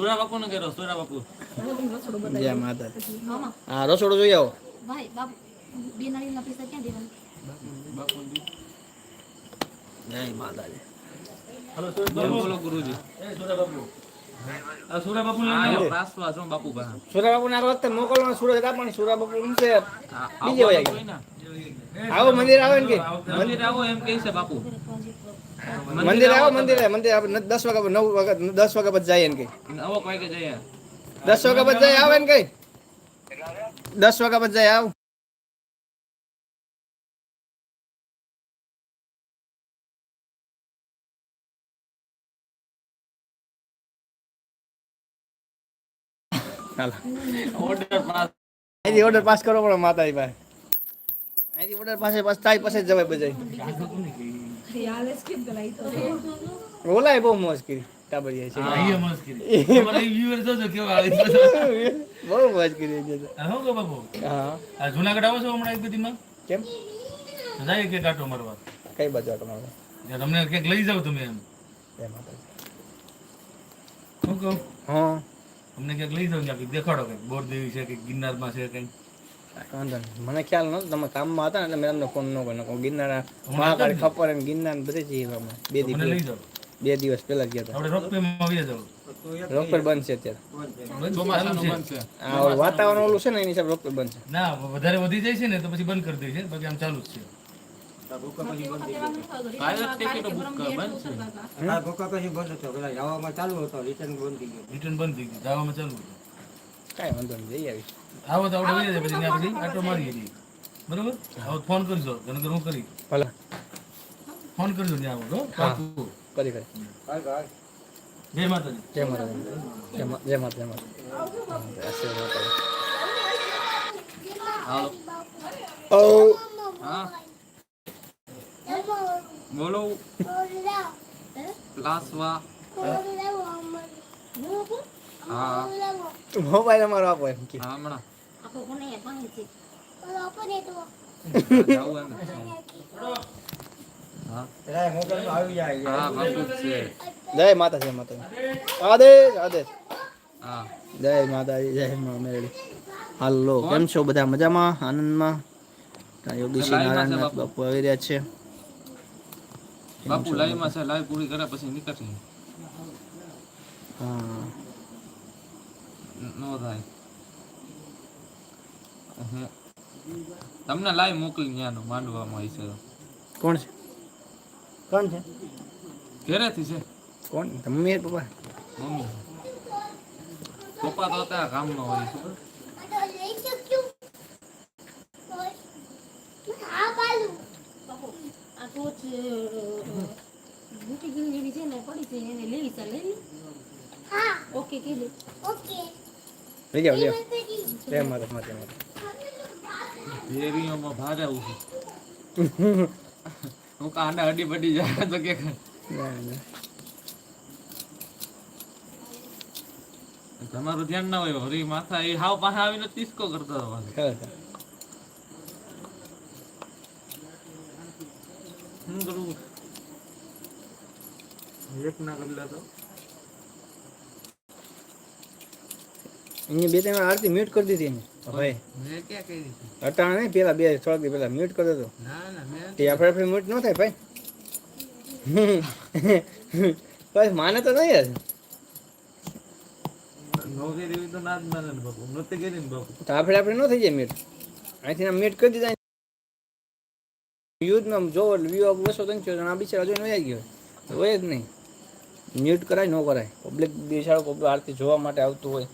સુરા બાપુ ને કરો સુરા બાપુ જય માતા હા રસોડું જોઈ આવો ભાઈ બાપુ બે નાળીના પૈસા ક્યાં દેવાના બાપુ જય માતાજી હલો બોલો ગુરુજી સુરા બાપુ આ સુરા બાપુ ને રાસવા છો બાપુ બા સુરા બાપુ ના વખતે મોકલવાનો સુરત આપવાની સુરા બાપુ છે બીજે હોય આવો મંદિર આવે ને કે મંદિર આવો એમ કહે છે બાપુ મંદિર આવો મંદિર આપણે 10 વાગ્યા 9 વાગ્યા 10 વાગ્યા પછી જઈએ ને કે આવો કોઈ કે જઈએ 10 વાગ્યા પછી જાય આવે ને કઈ 10 વાગ્યા પછી જાય આવ ઓર્ડર પાસ કરો પણ માતાજી ભાઈ અહીંથી ઓર્ડર પાસે તારી પાસે જ જવાય બજાય ઓલાય બહુ મોજ કરી ટાબરિયા છે બહુ મોજ કરી છે હા જુનાગઢ આવો છો હમણાં એક બધીમાં કેમ જાય કે કાંટો મારવા કઈ બાજુ તમારે તમને ક્યાંક લઈ જાવ તમે એમ જય માતાજી શું કહું હા અમને ક્યાંક લઈ જાવ ક્યાંક દેખાડો કંઈક બોરદેવી છે કે ગિરનારમાં છે કંઈક વાંધો નહીં મને ખ્યાલ નહોતો તમે કામમાં હતા ને એટલે મેં તમને ફોન ન કર્યો ગિરનાર મહાકાળી ખપર અને ગિરનાર બધે જઈએ અમે મને લઈ જાવ 2 દિવસ પહેલા ગયા હતા આપણે રોપવેમાં આવી જાવ રોપવે બંધ છે અત્યારે આ વાતાવરણ ઓલું છે ને એની હિસાબે રોપવે બંધ છે ના વધારે વધી જાય છે ને તો પછી બંધ કરી દે છે બાકી આમ ચાલુ જ છે રિટર્ન બંધ થઈ ગયું જવામાં ચાલુ હતું કાંઈ વાંધો નહીં જઈ આવી આવો તો આપણે વહી જાય પછી ત્યાં પછી આટો મારી જઈએ બરોબર આવો ફોન કરજો ઘણું હું કરી ભલે ફોન કરજો ત્યાં આવો પાકું કરી જય માતાજી જય માતાજી જય માતા ઓ હા બોલો લાસવા હા મોબાઈલ અમારો આપો એમ કે હા હમણાં આપો કોને પાસે છે જાવું એમ હા હા બાપુ છે જય માતા જય માતા આદેશ આદેશ હા જય માતાજી જય મા મેરડી હાલો કેમ છો બધા મજામાં આનંદમાં યોગીશ્રી નારાયણનાથ બાપુ આવી રહ્યા છે બાપુ લાઈવ માં છે લાઈવ પૂરી કરે પછી નીકળશે હા નો થાય તમને લાઈવ મોકલી ન્યાનો માંડવામાં આવી છે કોણ છે કોણ છે ઘરેથી છે કોણ મમ્મી પપ્પા મમ્મી પપ્પા તો અત્યારે કામનો હોય છે આ તો મોટી ગીરી છે ને પડી છે એને લેવી છે લઈ લે હા ઓકે કે લે ઓકે લઈ જાઓ લ્યો જય માતા માતા ડેરીઓમાં ભારે આવું છે હું કાંડા હડી બડી જાય તો કે તમારું ધ્યાન ના હોય હરી માથા એ હાવ પાસે આવીને તીસ્કો કરતો હતો શું કરવું એક ના કરી લેતો અહીંયા બે ત્રણ આરતી મ્યુટ કરી દીધી એને ભાઈ મેં ક્યાં કરી દીધી અટાણા નહીં પેલા 2 6 દી પેલા મ્યુટ કરી દીધો ના ના મેં તે આપણે મ્યુટ ન થાય ભાઈ બસ માને તો નહીં યાર નોકરી દેવી તો ના જ માને ને બાપુ નહોતી કરી ને બાપુ તો આપણે ન થઈ જાય મ્યુટ અહીંથી મ્યુટ કરી દીધા યુઝમાં જો વ્યૂ 203 આ બિચારા જોઈને વહી ગયો હોય જ નહીં મ્યુટ કરાય ન કરાય પબ્લિક બિચારો પબ્લિક આરતી જોવા માટે આવતું હોય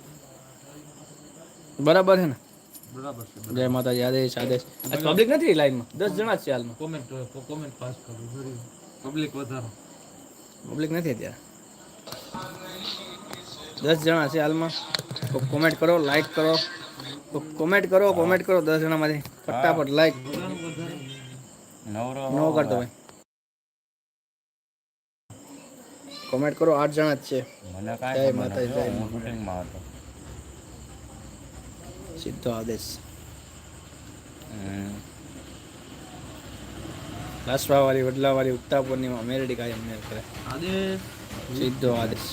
બરાબર છે ને બરાબર છે જય માતાજી આદેશ આદેશ આ પબ્લિક નથી લાઈનમાં 10 જણા જ છે હાલમાં કોમેન્ટ પાસ કરું ફરી પબ્લિક વધારો પબ્લિક નથી અત્યારે 10 જણા છે હાલમાં કોમેન્ટ કરો લાઈક કરો કોમેન્ટ કરો 10 જણામાંથી ફટાફટ લાઈક નો કરતો ભાઈ કોમેન્ટ કરો 8 જણા જ છે જય માતાજી જય માતા સીધો આદેશ લાસવા વાળી વડલા વાળી ઉત્તા પૂર્ણિમા મેરડી કાયમ મેર કરે આદેશ સીધો આદેશ